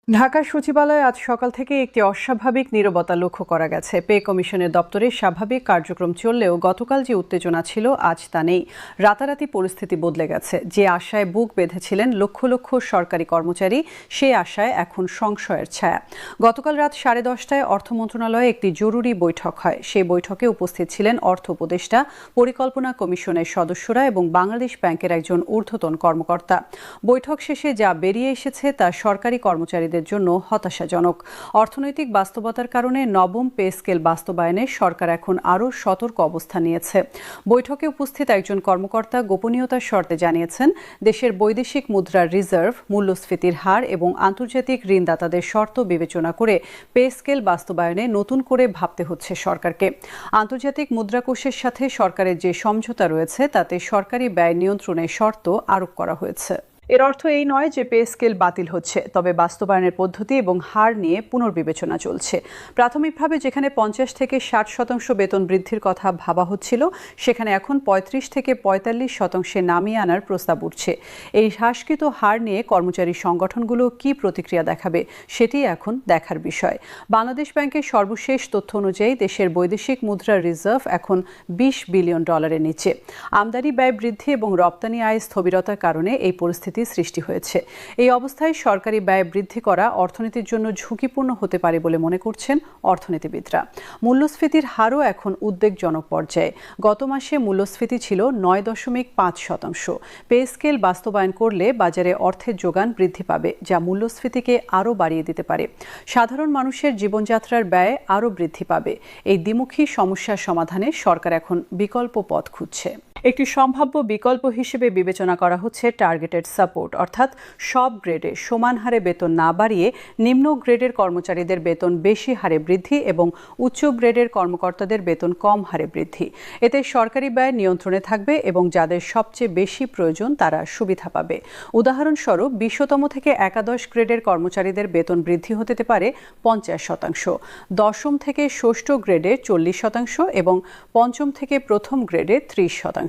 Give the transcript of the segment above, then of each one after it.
ঢাকার সচিবালয়ে আজ সকাল থেকে একটি অস্বাভাবিক নীরবতা লক্ষ্য করা গেছে। পে কমিশনের দপ্তরে স্বাভাবিক কার্যক্রম চললেও গতকাল যে উত্তেজনা ছিল আজ তা নেই। রাতারাতি পরিস্থিতি বদলে গেছে। যে আশায় বুক বেঁধেছিলেন লক্ষ লক্ষ সরকারি কর্মচারী, সেই আশায় এখন সংশয়ের ছায়া। গতকাল রাত 10:30টায় অর্থ মন্ত্রণালয়ে একটি জরুরি বৈঠক হয়। সেই বৈঠকে উপস্থিত ছিলেন অর্থ উপদেষ্টা, পরিকল্পনা কমিশনের সদস্যরা এবং বাংলাদেশ ব্যাংকের একজন ঊর্ধ্বতন কর্মকর্তা। বৈঠক শেষে যা বেরিয়ে এসেছে তা সরকারি কর্মচারীদের জন্য হতাশাজনক। অর্থনৈতিক বাস্তবতার কারণে নবম পে স্কেল বাস্তবায়নে সরকার এখন আরও সতর্ক অবস্থান নিয়েছে। বৈঠকে উপস্থিত একজন কর্মকর্তা গোপনীয়তার শর্তে জানিয়েছেন, দেশের বৈদেশিক মুদ্রার রিজার্ভ, মূল্যস্ফীতির হার এবং আন্তর্জাতিক ঋণদাতাদের শর্ত বিবেচনা করে পে স্কেল বাস্তবায়নে নতুন করে ভাবতে হচ্ছে সরকারকে। আন্তর্জাতিক মুদ্রাকোষের সাথে সরকারের যে সমঝোতা রয়েছে তাতে সরকারি ব্যয় নিয়ন্ত্রণের শর্ত আরোপ করা হয়েছে। এর অর্থ এই নয় যে পে স্কেল বাতিল হচ্ছে, তবে বাস্তবায়নের পদ্ধতি এবং হার নিয়ে পুনর্বিবেচনা চলছে। প্রাথমিকভাবে যেখানে 50 থেকে 60% বেতন বৃদ্ধির কথা ভাবা হচ্ছিল, সেখানে এখন 35 থেকে 45% নামিয়ে আনার প্রস্তাব উঠছে। এই হ্রাসকৃত হার নিয়ে কর্মচারী সংগঠনগুলো কী প্রতিক্রিয়া দেখাবে, সেটি এখন দেখার বিষয়। বাংলাদেশ ব্যাংকের সর্বশেষ তথ্য অনুযায়ী দেশের বৈদেশিক মুদ্রার রিজার্ভ এখন $20 বিলিয়ন নিচে। আমদানি ব্যয় বৃদ্ধি এবং রপ্তানি আয় স্থবিরতার কারণে এই পরিস্থিতি সৃষ্টি হয়েছে। এই অবস্থায় সরকারি ব্যয় বৃদ্ধি করা অর্থনীতির জন্য ঝুঁকিপূর্ণ হতে পারে বলে মনে করছেন অর্থনীতিবিদরা। মূল্যস্ফীতির হারও এখন উদ্বেগজনক পর্যায়ে। গত মাসে মূল্যস্ফীতি ছিল 9.5%। পে স্কেল বাস্তবায়ন করলে বাজারে অর্থের যোগান বৃদ্ধি পাবে, যা মূল্যস্ফীতিকে আরও বাড়িয়ে দিতে পারে। সাধারণ মানুষের জীবনযাত্রার ব্যয় আরও বৃদ্ধি পাবে। এই দ্বিমুখী সমস্যার সমাধানে সরকার এখন বিকল্প পথ খুঁজছে। একটি সম্ভাব্য বিকল্প হিসেবে বিবেচনা করা হচ্ছে টার্গেটেড সাপোর্ট, অর্থাৎ সব গ্রেডে সমান হারে বেতন না বাড়িয়ে নিম্ন গ্রেডের কর্মচারীদের বেতন বেশি হারে বৃদ্ধি এবং উচ্চ গ্রেডের কর্মকর্তাদের বেতন কম হারে বৃদ্ধি। এতে সরকারি ব্যয় নিয়ন্ত্রণে থাকবে এবং যাদের সবচেয়ে বেশি প্রয়োজন তারা সুবিধা পাবে। উদাহরণস্বরূপ 20তম থেকে একাদশ গ্রেডের কর্মচারীদের বেতন বৃদ্ধি হতে পারে 50%, দশম থেকে ষষ্ঠ গ্রেডে 40% এবং পঞ্চম থেকে প্রথম গ্রেডে 30%।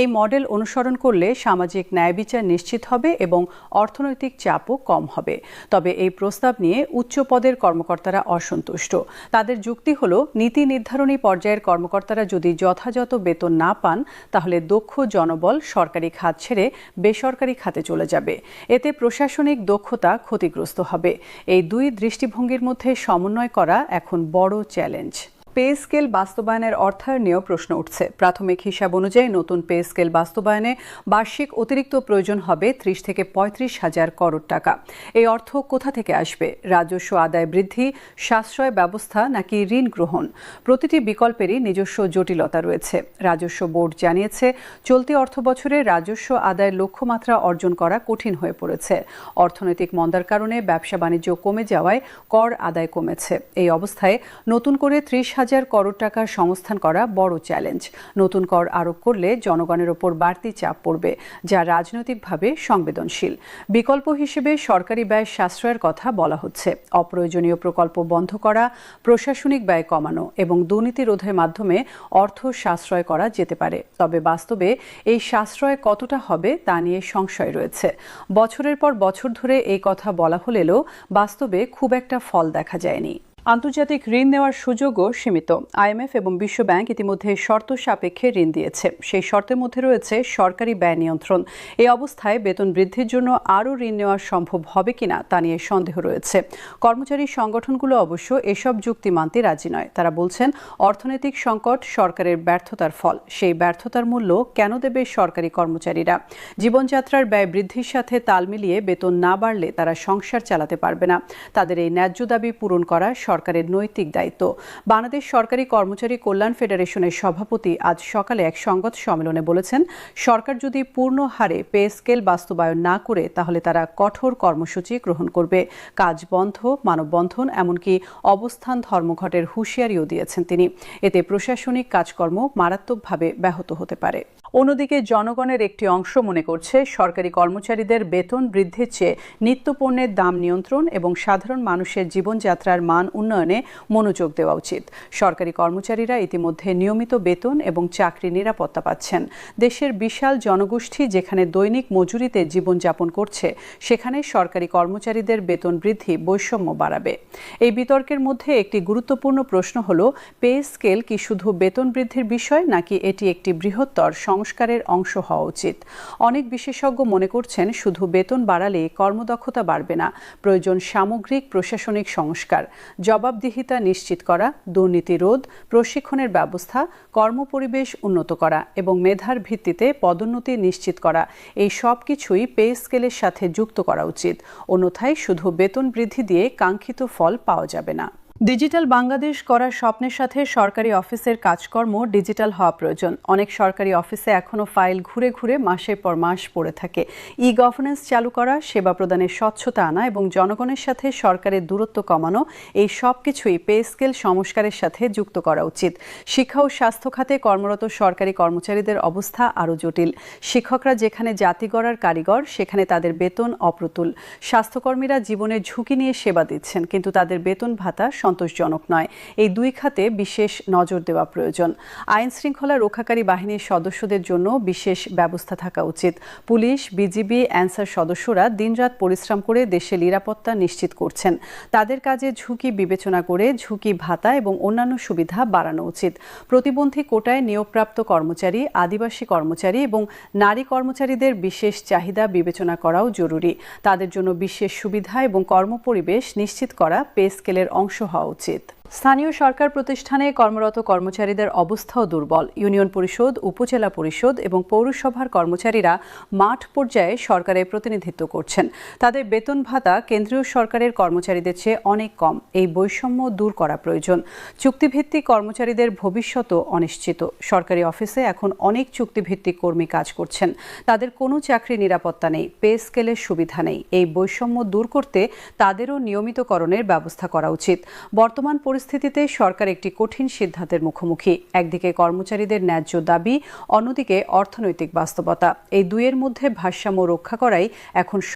এই মডেল অনুসরণ করলে সামাজিক ন্যায় বিচার নিশ্চিত হবে এবং অর্থনৈতিক চাপও কম হবে। তবে এই প্রস্তাব নিয়ে উচ্চ পদের কর্মকর্তারা অসন্তুষ্ট। তাদের যুক্তি হলো, নীতি নির্ধারণী পর্যায়ের কর্মকর্তারা যদি যথাযথ বেতন না পান, তাহলে দক্ষ জনবল সরকারি খাত ছেড়ে বেসরকারি খাতে চলে যাবে। এতে প্রশাসনিক দক্ষতা ক্ষতিগ্রস্ত হবে। এই দুই দৃষ্টিভঙ্গির মধ্যে সমন্বয় করা এখন বড় চ্যালেঞ্জ। পে স্কেল বাস্তবায়নের অর্থায়ন নিয়েও প্রশ্ন উঠছে। প্রাথমিক হিসাব অনুযায়ী নতুন পে স্কেল বাস্তবায়নে বার্ষিক অতিরিক্ত প্রয়োজন হবে 30 থেকে 35 হাজার করোড় টাকা। এই অর্থ কোথা থেকে আসবে? রাজস্ব আদায় বৃদ্ধি, সাশ্রয় ব্যবস্থা নাকি ঋণ গ্রহণ? প্রতিটি বিকল্পেরই নিজস্ব জটিলতা রয়েছে। রাজস্ব বোর্ড জানিয়েছে, চলতি অর্থবছরে রাজস্ব আদায়ের লক্ষ্যমাত্রা অর্জন করা কঠিন হয়ে পড়েছে। অর্থনৈতিক মন্দার কারণে ব্যবসা বাণিজ্য কমে যাওয়ায় কর আদায় কমেছে। এই অবস্থায় নতুন করে 30,000 করোড় টাকার সংস্থান করা বড় চ্যালেঞ্জ। নতুন কর আরোপ করলে জনগণের ওপর বাড়তি চাপ পড়বে, যা রাজনৈতিকভাবে সংবেদনশীল। বিকল্প হিসেবে সরকারি ব্যয় সাশ্রয়ের কথা বলা হচ্ছে। অপ্রয়োজনীয় প্রকল্প বন্ধ করা, প্রশাসনিক ব্যয় কমানো এবং দুর্নীতি রোধের মাধ্যমে অর্থ সাশ্রয় করা যেতে পারে। তবে বাস্তবে এই সাশ্রয় কতটা হবে তা নিয়ে সংশয় রয়েছে। বছরের পর বছর ধরে এই কথা বলা হলেও বাস্তবে খুব একটা ফল দেখা যায়নি। আন্তর্জাতিক ঋণ নেওয়ার সুযোগও সীমিত। IMF এবং বিশ্ব ব্যাংক ইতিমধ্যে শর্ত সাপেক্ষে ঋণ দিয়েছে। সেই শর্তের মধ্যে রয়েছে সরকারি ব্যয় নিয়ন্ত্রণ। এই অবস্থায় বেতন বৃদ্ধির জন্য আরও ঋণ নেওয়া সম্ভব হবে কিনা তা নিয়ে সন্দেহ রয়েছে। কর্মচারী সংগঠনগুলো অবশ্য এসব যুক্তি মানতে রাজি নয়। তারা বলছেন, অর্থনৈতিক সংকট সরকারের ব্যর্থতার ফল। সেই ব্যর্থতার মূল্য কেন দেবে সরকারি কর্মচারীরা? জীবনযাত্রার ব্যয় বৃদ্ধির সাথে তাল মিলিয়ে বেতন না বাড়লে তারা সংসার চালাতে পারবে না। তাদের এই ন্যায্য দাবি পূরণ করা সরকারের নৈতিক দায়িত্ব। বাংলাদেশ সরকারি কর্মচারী কল্যাণ ফেডারেশনের সভাপতি আজ সকালে এক সংবাদ সম্মেলনে বলেছেন, সরকার যদি পূর্ণ হারে পে স্কেল বাস্তবায়ন না করে তাহলে তারা কঠোর কর্মসূচি গ্রহণ করবে। কাজ বন্ধ, মানববন্ধন, এমনকি অবস্থান ধর্মঘটের হুঁশিয়ারিও দিয়েছেন তিনি। এতে প্রশাসনিক কাজকর্ম মারাত্মকভাবে ব্যাহত হতে পারে। অন্যদিকে জনগণের একটি অংশ মনে করছে সরকারি কর্মচারীদের বেতন বৃদ্ধির চেয়ে নিত্যপণ্যের দাম নিয়ন্ত্রণ এবং সাধারণ মানুষের জীবনযাত্রার মান উন্নয়নে মনোযোগ দেওয়া উচিত। সরকারি কর্মচারীরা ইতিমধ্যে নিয়মিত বেতন এবং চাকরি নিরাপত্তা পাচ্ছেন। দেশের বিশাল জনগোষ্ঠী যেখানে দৈনিক মজুরিতে জীবনযাপন করছে, সেখানে সরকারি কর্মচারীদের বেতন বৃদ্ধি বৈষম্য বাড়াবে। এই বিতর্কের মধ্যে একটি গুরুত্বপূর্ণ প্রশ্ন হল, পে স্কেল কি শুধু বেতন বৃদ্ধির বিষয় নাকি এটি একটি বৃহত্তর সংস্কারের অংশ হওয়া উচিত? অনেক বিশেষজ্ঞ মনে করছেন শুধু বেতন বাড়ালে কর্মদক্ষতা বাড়বে না, প্রয়োজন সামগ্রিক প্রশাসনিক সংস্কার, জবাবদিহিতা নিশ্চিত করা, দুর্নীতি রোধ, প্রশিক্ষণের ব্যবস্থা, কর্মপরিবেশ উন্নত করা এবং মেধার ভিত্তিতে পদোন্নতি নিশ্চিত করা। এই সব কিছুই পে স্কেলের সাথে যুক্ত করা উচিত। অন্যথায় শুধু বেতন বৃদ্ধি দিয়ে কাঙ্ক্ষিত ফল পাওয়া যাবে না। ডিজিটাল বাংলাদেশ করার স্বপ্নের সাথে সরকারি অফিসের কাজকর্ম ডিজিটাল হওয়া প্রয়োজন। অনেক সরকারি অফিসে এখনও ফাইল ঘুরে ঘুরে মাসের পর মাস পড়ে থাকে। ই গভর্নেন্স চালু করা, সেবা প্রদানের স্বচ্ছতা আনা এবং জনগণের সাথে সরকারের দূরত্ব কমানো, এই সব কিছুই পে স্কেল সংস্কারের সাথে যুক্ত করা উচিত। শিক্ষা ও স্বাস্থ্য খাতে কর্মরত সরকারি কর্মচারীদের অবস্থা আরও জটিল। শিক্ষকরা যেখানে জাতি গড়ার কারিগর, সেখানে তাদের বেতন অপ্রতুল। স্বাস্থ্যকর্মীরা জীবনের ঝুঁকি নিয়ে সেবা দিচ্ছেন, কিন্তু তাদের বেতন ভাতা সন্তোষজনক নয়। এই দুই খাতে বিশেষ নজর দেওয়া প্রয়োজন। আইন শৃঙ্খলা রক্ষাকারী বাহিনীর সদস্যদের জন্য বিশেষ ব্যবস্থা থাকা উচিত। পুলিশ, বিজিবি, অ্যানসার সদস্যরা দিনরাত পরিশ্রম করে দেশের নিরাপত্তা নিশ্চিত করছেন। তাদের কাজে ঝুঁকি বিবেচনা করে ঝুঁকি ভাতা এবং অন্যান্য সুবিধা বাড়ানো উচিত। প্রতিবন্ধী কোটায় নিয়োগপ্রাপ্ত কর্মচারী, আদিবাসী কর্মচারী এবং নারী কর্মচারীদের বিশেষ চাহিদা বিবেচনা করাও জরুরি। তাদের জন্য বিশেষ সুবিধা এবং কর্মপরিবেশ নিশ্চিত করা পে স্কেলের অংশ হওয়া উচিত। স্থানীয় সরকার প্রতিষ্ঠানে কর্মরত কর্মচারীদের অবস্থাও দুর্বল। ইউনিয়ন পরিষদ, উপজেলা পরিষদ এবং পৌরসভার কর্মচারীরা মাঠ পর্যায়ে সরকারের প্রতিনিধিত্ব করছেন। তাদের বেতন ভাতা কেন্দ্রীয় সরকারের কর্মচারীদের চেয়ে অনেক কম। এই বৈষম্য দূর করা প্রয়োজন। চুক্তিভিত্তিক কর্মচারীদের ভবিষ্যৎও অনিশ্চিত। সরকারি অফিসে এখন অনেক চুক্তিভিত্তিক কর্মী কাজ করছেন। তাদের কোনো চাকরি নিরাপত্তা নেই, পে স্কেলের সুবিধা নেই। এই বৈষম্য দূর করতে তাদেরও নিয়মিতকরণের ব্যবস্থা করা উচিত। বর্তমান পরিস্থিতিতে সরকার একটি কঠিন সিদ্ধান্তের মুখোমুখি। একদিকে কর্মচারীদের ন্যায্য দাবি, অন্যদিকে অর্থনৈতিক বাস্তবতা। এই দুইয়ের মধ্যে ভারসাম্য রক্ষা করাই এখন